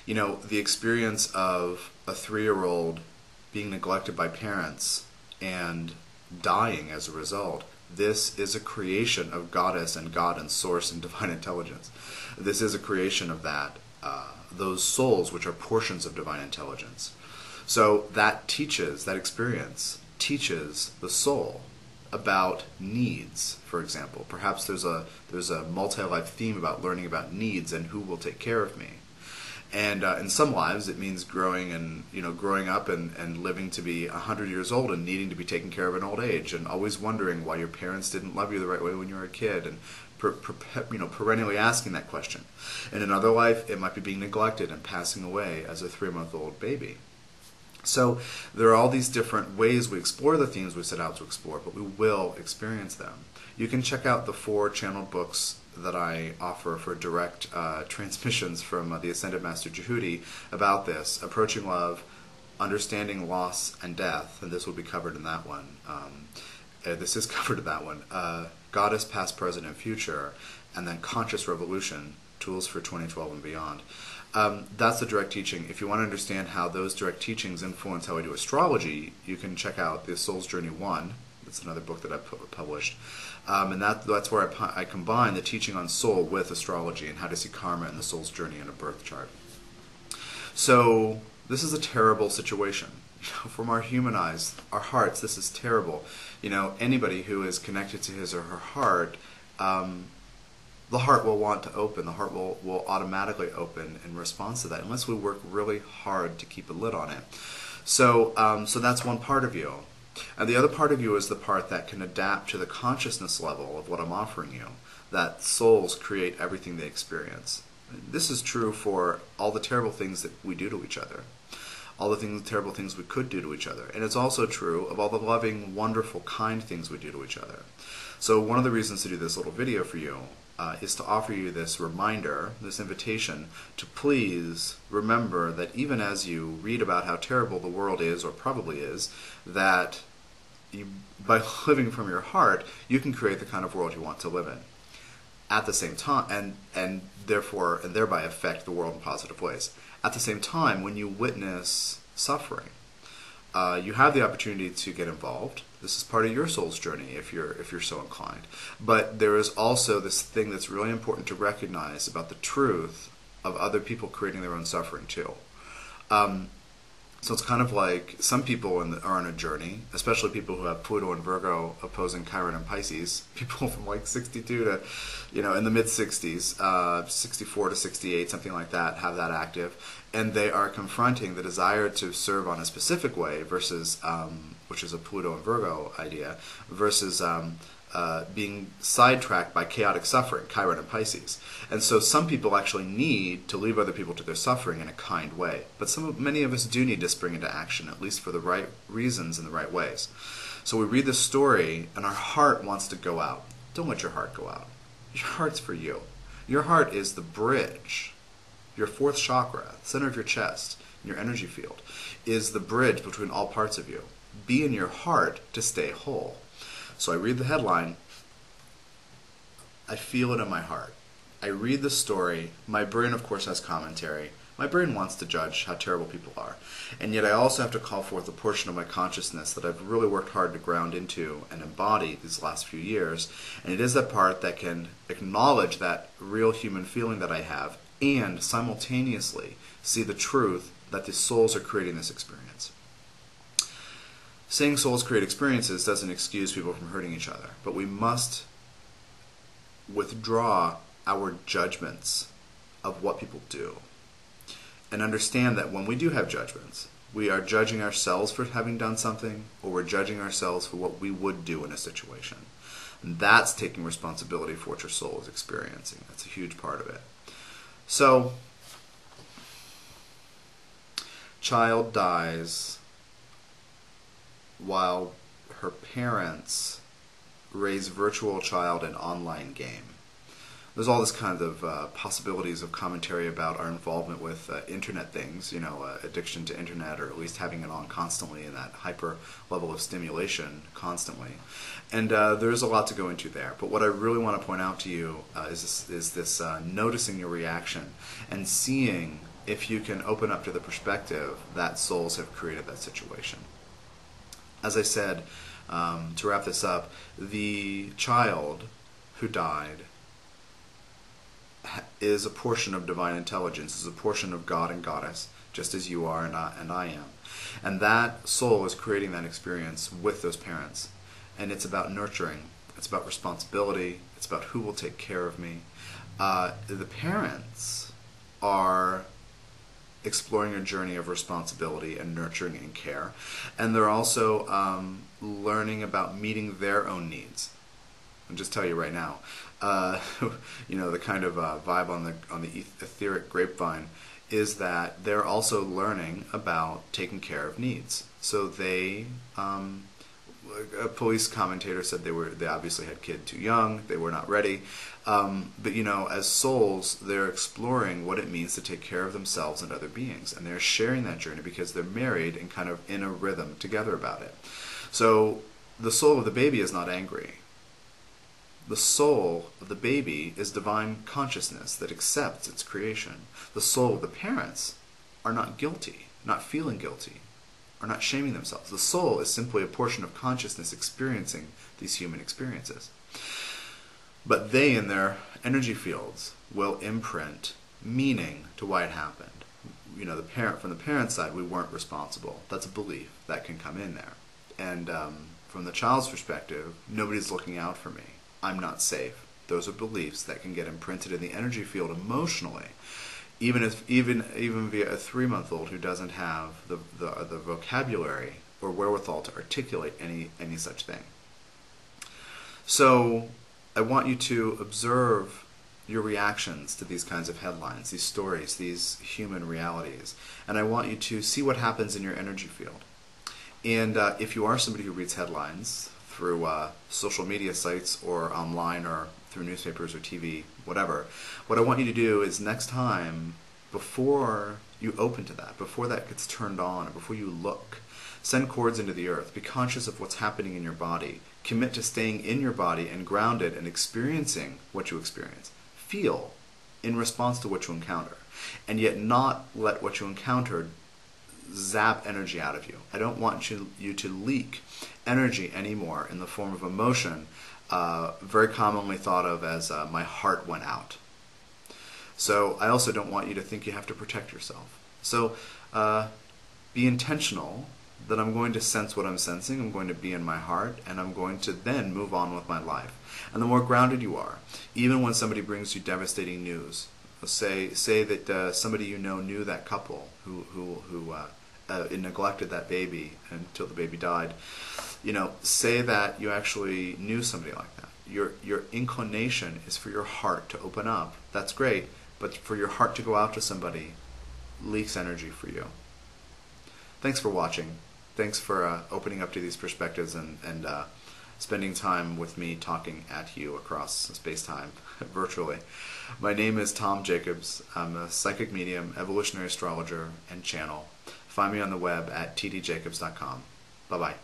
You know, the experience of a 3-year-old being neglected by parents and dying as a result. This is a creation of Goddess and God and Source and Divine Intelligence. This is a creation of that, those souls which are portions of Divine Intelligence. So that teaches, that experience teaches the soul about needs, for example. Perhaps there's a multi-life theme about learning about needs and who will take care of me. And in some lives, it means growing up and living to be 100 years old and needing to be taken care of in old age, and always wondering why your parents didn't love you the right way when you were a kid, and perennially asking that question. In another life, it might be being neglected and passing away as a 3-month-old baby. So there are all these different ways we explore the themes we set out to explore, but we will experience them. You can check out the 4 channeled books that I offer for direct transmissions from the Ascended Master Jehudi about this: Approaching Love, Understanding Loss and Death, and this will be covered in that one. This is covered in that one. Goddess, Past, Present, and Future, and then Conscious Revolution, Tools for 2012 and Beyond. That's the direct teaching. If you want to understand how those direct teachings influence how I do astrology, you can check out The Soul's Journey 1. That's another book that I've published. And that's where I combine the teaching on soul with astrology and how to see karma and the soul's journey in a birth chart. So this is a terrible situation. From our human eyes, our hearts, this is terrible. Anybody who is connected to his or her heart, the heart will want to open. The heart will automatically open in response to that, unless we work really hard to keep a lid on it. So that's one part of you. And the other part of you is the part that can adapt to the consciousness level of what I'm offering you, that souls create everything they experience. This is true for all the terrible things that we do to each other, all the terrible things we could do to each other. And it's also true of all the loving, wonderful, kind things we do to each other. So one of the reasons to do this little video for you is to offer you this reminder, this invitation, to please remember that even as you read about how terrible the world is, or probably is, that by living from your heart, you can create the kind of world you want to live in. At the same time, and thereby affect the world in positive ways. At the same time, when you witness suffering, you have the opportunity to get involved. This is part of your soul's journey if you're so inclined. But there is also this thing that's really important to recognize about the truth of other people creating their own suffering too. So it's kind of like some people are on a journey, especially people who have Pluto and Virgo opposing Chiron and Pisces. People from like 62 to, in the mid-60s, 64 to 68, something like that, have that active. And they are confronting the desire to serve on a specific way versus, which is a Pluto and Virgo idea, versus being sidetracked by chaotic suffering, Chiron and Pisces. And so some people actually need to leave other people to their suffering in a kind way. But many of us do need to spring into action, at least for the right reasons and the right ways. So we read this story, and our heart wants to go out. Don't let your heart go out. Your heart's for you. Your heart is the bridge. Your 4th chakra, center of your chest, your energy field, is the bridge between all parts of you. Be in your heart to stay whole. So I read the headline, I feel it in my heart. I read the story, my brain of course has commentary. My brain wants to judge how terrible people are. And yet I also have to call forth a portion of my consciousness that I've really worked hard to ground into and embody these last few years. And it is that part that can acknowledge that real human feeling that I have and simultaneously see the truth that the souls are creating this experience. Saying souls create experiences doesn't excuse people from hurting each other, but we must withdraw our judgments of what people do and understand that when we do have judgments, we are judging ourselves for having done something, or we're judging ourselves for what we would do in a situation. And that's taking responsibility for what your soul is experiencing. That's a huge part of it. So, child dies while her parents raise virtual child in online game. There's all this kind of possibilities of commentary about our involvement with internet things, addiction to internet, or at least having it on constantly in that hyper level of stimulation constantly. And there's a lot to go into there. But what I really want to point out to you is this noticing your reaction and seeing if you can open up to the perspective that souls have created that situation. As I said, to wrap this up, the child who died is a portion of divine intelligence, is a portion of God and Goddess, just as you are and I am. And that soul is creating that experience with those parents. And it's about nurturing. It's about responsibility. It's about who will take care of me. The parents are exploring a journey of responsibility and nurturing and care. And they're also learning about meeting their own needs. I'll just tell you right now, the kind of vibe on the etheric grapevine is that they're also learning about taking care of needs. So they, a police commentator said they obviously had kid too young, they were not ready. But as souls, they're exploring what it means to take care of themselves and other beings, and they're sharing that journey because they're married and kind of in a rhythm together about it. So the soul of the baby is not angry. The soul of the baby is divine consciousness that accepts its creation. The soul of the parents are not guilty, not feeling guilty, are not shaming themselves. The soul is simply a portion of consciousness experiencing these human experiences. But they, in their energy fields, will imprint meaning to why it happened. From the parent side, we weren't responsible. That's a belief that can come in there. And from the child's perspective, nobody's looking out for me. I'm not safe. Those are beliefs that can get imprinted in the energy field emotionally, even via a 3-month-old who doesn't have the vocabulary or wherewithal to articulate any such thing. So I want you to observe your reactions to these kinds of headlines, these stories, these human realities, and I want you to see what happens in your energy field. And if you are somebody who reads headlines through social media sites or online or through newspapers or TV, whatever, what I want you to do is next time, before you open to that, before that gets turned on, or before you look, send cords into the earth. Be conscious of what's happening in your body. Commit to staying in your body and grounded and experiencing what you experience. Feel in response to what you encounter, and yet not let what you encounter zap energy out of you. I don't want you to leak energy anymore in the form of emotion, very commonly thought of as my heart went out. So I also don't want you to think you have to protect yourself. So be intentional that I'm going to sense what I'm sensing, I'm going to be in my heart, and I'm going to then move on with my life. And the more grounded you are, even when somebody brings you devastating news, say that somebody you know knew that couple who neglected that baby until the baby died. Say that you actually knew somebody like that. Your inclination is for your heart to open up. That's great, but for your heart to go out to somebody leaks energy for you. Thanks for watching. Thanks for opening up to these perspectives and spending time with me talking at you across space-time virtually. My name is Tom Jacobs. I'm a psychic medium, evolutionary astrologer, and channel. Find me on the web at tdjacobs.com. Bye-bye.